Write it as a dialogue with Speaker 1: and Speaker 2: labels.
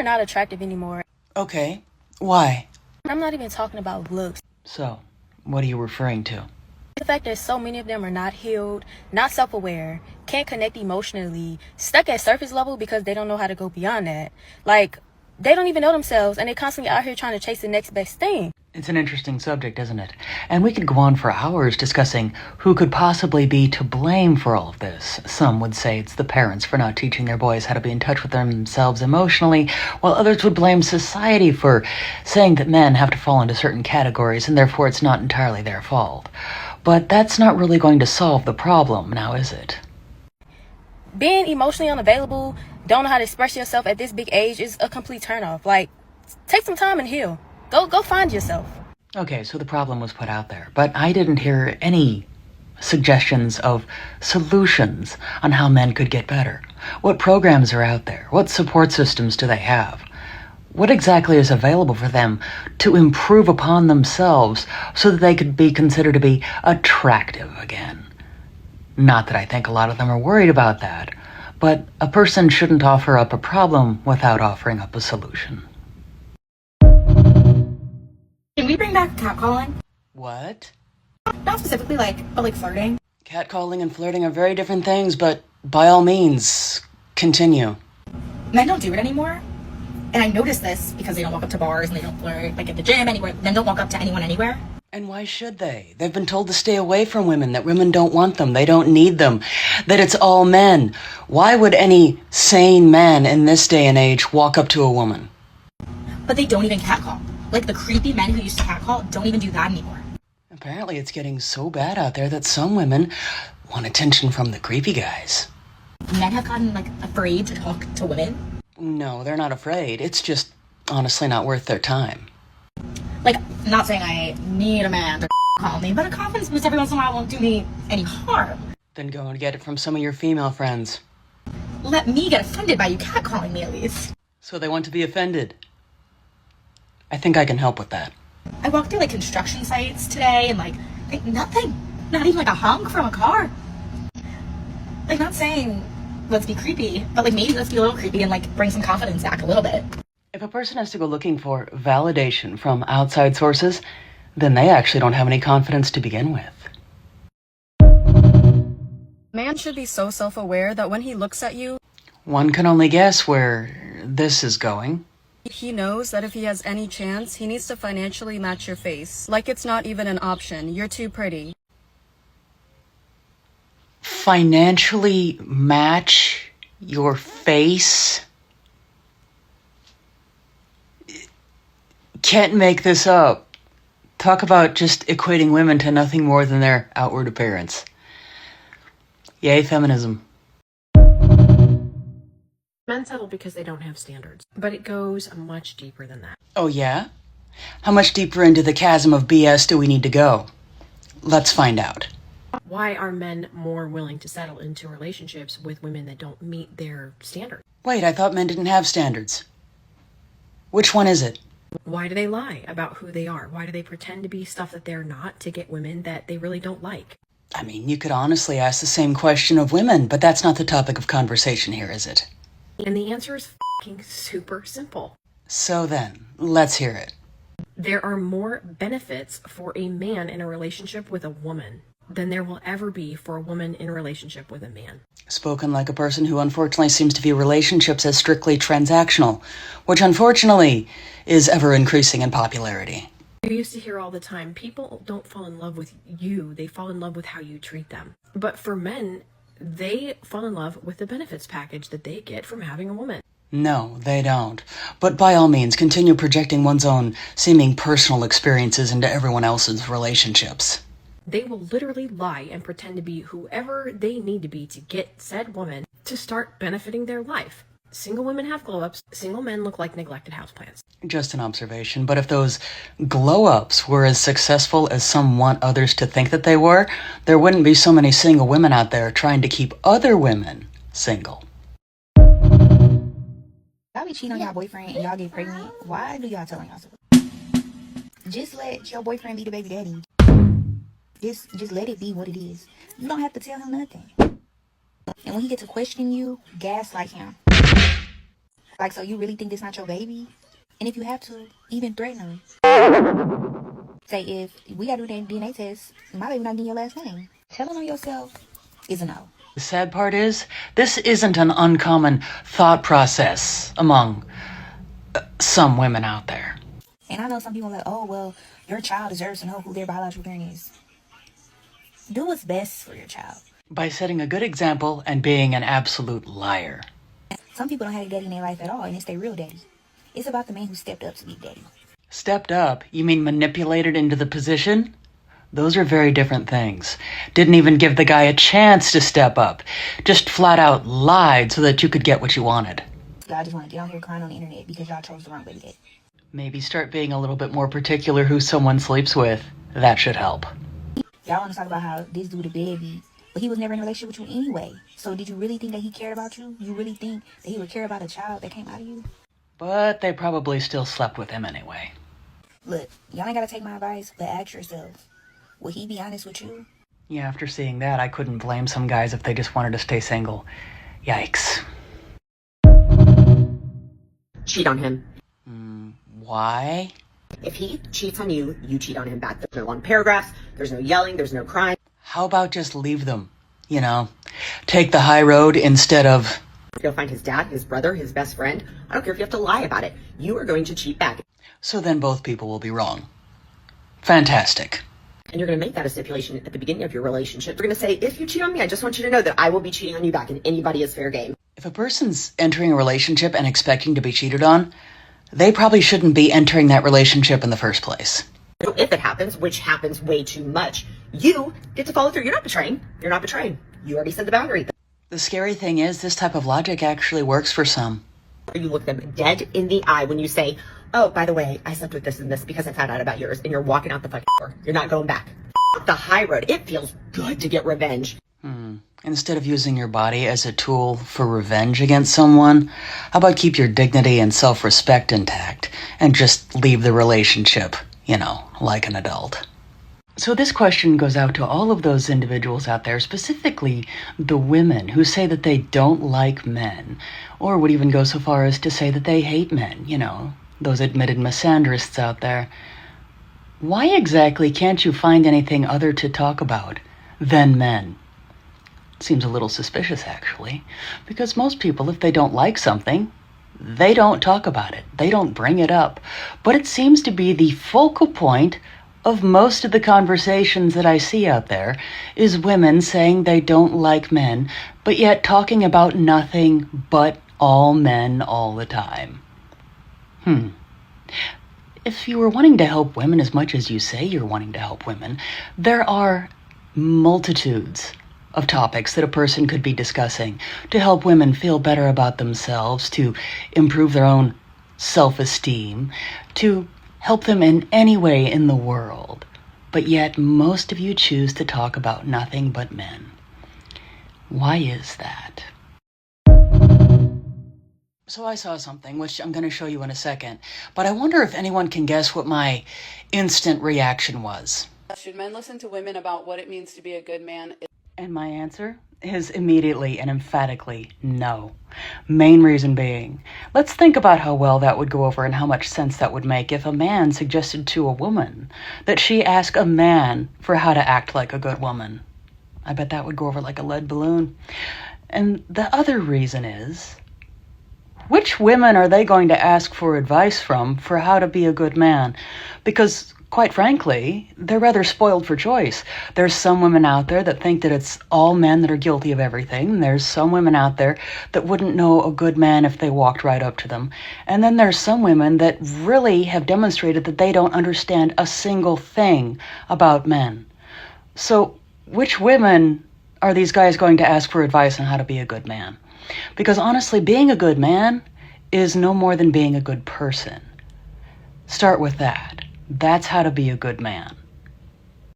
Speaker 1: are not attractive anymore.
Speaker 2: Okay, why?
Speaker 1: I'm not even talking about looks.
Speaker 2: So, what are you referring to?
Speaker 1: The fact that so many of them are not healed, not self-aware, can't connect emotionally, stuck at surface level because they don't know how to go beyond that. Like, they don't even know themselves, and they're constantly out here trying to chase the next best thing.
Speaker 2: It's an interesting subject, isn't it? And we could go on for hours discussing who could possibly be to blame for all of this. Some would say it's the parents for not teaching their boys how to be in touch with themselves emotionally, while others would blame society for saying that men have to fall into certain categories and therefore it's not entirely their fault. But that's not really going to solve the problem, now is it?
Speaker 1: Being emotionally unavailable, don't know how to express yourself at this big age is a complete turnoff. Like, take some time and heal. Go find yourself.
Speaker 2: Okay, so the problem was put out there, but I didn't hear any suggestions of solutions on how men could get better. What programs are out there? What support systems do they have? What exactly is available for them to improve upon themselves so that they could be considered to be attractive again? Not that I think a lot of them are worried about that, but a person shouldn't offer up a problem without offering up a solution.
Speaker 3: Can we bring back catcalling?
Speaker 2: What?
Speaker 3: Not specifically, but like flirting.
Speaker 2: Catcalling and flirting are very different things, but by all means, continue.
Speaker 3: Men don't do it anymore. And I noticed this because they don't walk up to bars and they don't flirt, like at the gym, anywhere. Men don't walk up to anyone anywhere.
Speaker 2: And why should they? They've been told to stay away from women, that women don't want them, they don't need them, that it's all men. Why would any sane man in this day and age walk up to a woman?
Speaker 3: But they don't even catcall. Like the creepy men who used to catcall don't even do that anymore.
Speaker 2: Apparently it's getting so bad out there that some women want attention from the creepy guys.
Speaker 3: Men have gotten afraid to talk to women.
Speaker 2: No, they're not afraid. It's just honestly not worth their time.
Speaker 3: Not saying I need a man to call me, but a confidence boost every once in a while won't do me any harm.
Speaker 2: Then go and get it from some of your female friends.
Speaker 3: Let me get offended by you catcalling me at least.
Speaker 2: So they want to be offended. I think I can help with that.
Speaker 3: I walked through construction sites today and nothing. Not even a honk from a car. Not saying let's be creepy, but maybe let's be a little creepy and bring some confidence back a little bit.
Speaker 2: If a person has to go looking for validation from outside sources, then they actually don't have any confidence to begin with.
Speaker 1: Man should be so self-aware that when he looks at you,
Speaker 2: one can only guess where this is going.
Speaker 1: He knows that if he has any chance, he needs to financially match your face. Like it's not even an option. You're too pretty.
Speaker 2: Financially match your face? Can't make this up. Talk about just equating women to nothing more than their outward appearance. Yay, feminism.
Speaker 4: Men settle because they don't have standards, but it goes much deeper than that.
Speaker 2: Oh yeah? How much deeper into the chasm of BS do we need to go? Let's find out.
Speaker 4: Why are men more willing to settle into relationships with women that don't meet their standards?
Speaker 2: Wait, I thought men didn't have standards. Which one is it?
Speaker 4: Why do they lie about who they are? Why do they pretend to be stuff that they're not to get women that they really don't like?
Speaker 2: I mean, you could honestly ask the same question of women, but that's not the topic of conversation here, is it?
Speaker 4: And the answer is fucking super simple.
Speaker 2: So then, let's hear it.
Speaker 4: There are more benefits for a man in a relationship with a woman than there will ever be for a woman in a relationship with a man.
Speaker 2: Spoken like a person who unfortunately seems to view relationships as strictly transactional, which unfortunately is ever increasing in popularity.
Speaker 4: I used to hear all the time, people don't fall in love with you, they fall in love with how you treat them. But for men, they fall in love with the benefits package that they get from having a woman.
Speaker 2: No, they don't. But by all means, continue projecting one's own seeming personal experiences into everyone else's relationships.
Speaker 4: They will literally lie and pretend to be whoever they need to be to get said woman to start benefiting their life. Single women have glow-ups. Single men look like neglected houseplants.
Speaker 2: Just an observation, but if those glow-ups were as successful as some want others to think that they were, there wouldn't be so many single women out there trying to keep other women single.
Speaker 5: Y'all be cheating on y'all boyfriend and y'all get pregnant. Why do y'all telling y'all so? Just let your boyfriend be the baby daddy. Just let it be what it is. You don't have to tell him nothing. And when he gets to question you, gaslight him. Like, so you really think this not your baby? And if you have to, even threaten them. Say, if we gotta do the DNA test, my baby not getting your last name. Telling on yourself is a no.
Speaker 2: The sad part is, this isn't an uncommon thought process among some women out there.
Speaker 5: And I know some people are like, oh, well, your child deserves to know who their biological parent is. Do what's best for your child.
Speaker 2: By setting a good example and being an absolute liar.
Speaker 5: Some people don't have a daddy in their life at all, and it's their real daddy. It's about the man who stepped up to be daddy.
Speaker 2: Stepped up? You mean manipulated into the position? Those are very different things. Didn't even give the guy a chance to step up. Just flat out lied so that you could get what you wanted.
Speaker 5: Y'all just want to get on here crying on the internet because y'all chose the wrong baby daddy.
Speaker 2: Maybe start being a little bit more particular who someone sleeps with. That should help.
Speaker 5: Y'all want to talk about how this dude a baby, but he was never in a relationship with you anyway. So did you really think that he cared about you? You really think that he would care about a child that came out of you?
Speaker 2: But they probably still slept with him anyway.
Speaker 5: Look, y'all ain't got to take my advice, but ask yourself, would he be honest with you?
Speaker 2: Yeah, after seeing that, I couldn't blame some guys if they just wanted to stay single. Yikes.
Speaker 6: Cheat on him.
Speaker 2: Why?
Speaker 6: If he cheats on you, you cheat on him back. There's no long paragraphs, there's no yelling, there's no crying.
Speaker 2: How about just leave them? You know, take the high road instead of...
Speaker 6: You'll find his dad, his brother, his best friend. I don't care if you have to lie about it. You are going to cheat back.
Speaker 2: So then both people will be wrong. Fantastic.
Speaker 6: And you're going to make that a stipulation at the beginning of your relationship. You're going to say, if you cheat on me, I just want you to know that I will be cheating on you back, and anybody is fair game.
Speaker 2: If a person's entering a relationship and expecting to be cheated on, they probably shouldn't be entering that relationship in the first place.
Speaker 6: So if it happens, which happens way too much, you get to follow through. You're not betraying. You're not betraying. You already set the boundary.
Speaker 2: The scary thing is, this type of logic actually works for some.
Speaker 6: You look them dead in the eye when you say, oh, by the way, I slept with this and this because I found out about yours, and you're walking out the fucking door. You're not going back. The high road. It feels good to get revenge.
Speaker 2: Instead of using your body as a tool for revenge against someone, how about keep your dignity and self-respect intact and just leave the relationship, you know, like an adult? So this question goes out to all of those individuals out there, specifically the women who say that they don't like men, or would even go so far as to say that they hate men, you know, those admitted misandrists out there. Why exactly can't you find anything other to talk about than men? Seems a little suspicious, actually, because most people, if they don't like something, they don't talk about it. They don't bring it up. But it seems to be the focal point of most of the conversations that I see out there is women saying they don't like men, but yet talking about nothing but all men all the time. If you were wanting to help women as much as you say you're wanting to help women, there are multitudes of topics that a person could be discussing to help women feel better about themselves, to improve their own self-esteem, to help them in any way in the world. But yet most of you choose to talk about nothing but men. Why is that? So I saw something, which I'm going to show you in a second, but I wonder if anyone can guess what my instant reaction was.
Speaker 7: Should men listen to women about what it means to be a good man?
Speaker 2: And my answer is immediately and emphatically no. Main reason being, let's think about how well that would go over and how much sense that would make if a man suggested to a woman that she ask a man for how to act like a good woman. I bet that would go over like a lead balloon. And the other reason is, which women are they going to ask for advice from for how to be a good man? Because quite frankly, they're rather spoiled for choice. There's some women out there that think that it's all men that are guilty of everything. There's some women out there that wouldn't know a good man if they walked right up to them. And then there's some women that really have demonstrated that they don't understand a single thing about men. So which women are these guys going to ask for advice on how to be a good man? Because honestly, being a good man is no more than being a good person. Start with that. That's how to be a good man.